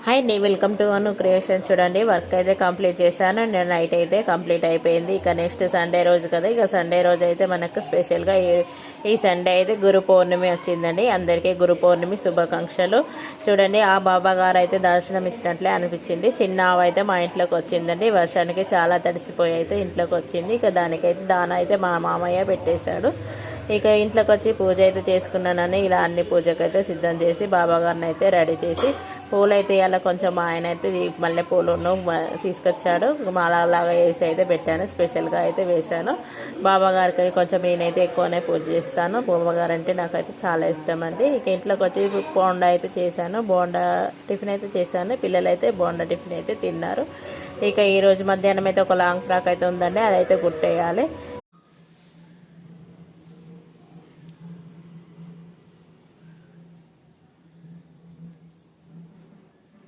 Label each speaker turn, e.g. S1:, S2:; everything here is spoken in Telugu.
S1: హాయ్ అండి, వెల్కమ్ టు అను క్రియేషన్. చూడండి, వర్క్ అయితే కంప్లీట్ చేశాను. నేను నైట్ అయితే కంప్లీట్ అయిపోయింది. ఇక నెక్స్ట్ సండే రోజు కదా, ఇక సండే రోజు అయితే మనకు స్పెషల్గా ఈ సండే అయితే గురు పౌర్ణమి వచ్చిందండి. అందరికీ గురు పౌర్ణమి శుభాకాంక్షలు. చూడండి, ఆ బాబా గారు అయితే దర్శనం ఇచ్చినట్లే అనిపించింది. చిన్న ఆవు అయితే మా ఇంట్లోకి వచ్చిందండి. వర్షానికి చాలా తడిసిపోయి అయితే ఇంట్లోకి వచ్చింది. ఇక దానికైతే దాన అయితే మా మామయ్య పెట్టేశాడు. ఇక ఇంట్లోకి వచ్చి పూజ అయితే చేసుకున్నానని ఇలా అన్ని పూజకైతే సిద్ధం చేసి బాబా గారిని అయితే రెడీ చేసి పూలు అయితే ఇలా కొంచెం ఆయన అయితే మల్లె పూలను తీసుకొచ్చాడు. మాలలాగా వేసి అయితే పెట్టాను. స్పెషల్గా అయితే వేశాను. బాబా గారికి కొంచెం నేనైతే ఎక్కువనే పూజ చేస్తాను. బాబా గారు అంటే నాకైతే చాలా ఇష్టం అండి. ఇక ఇంట్లోకి వచ్చి బోండా అయితే చేశాను. బోండా టిఫిన్ అయితే చేశాను. పిల్లలు అయితే బోండా టిఫిన్ అయితే తిన్నారు. ఇక ఈరోజు మధ్యాహ్నం అయితే ఒక లాంగ్ ఫ్రాక్ అయితే ఉందండి, అదైతే కుట్టేయాలి.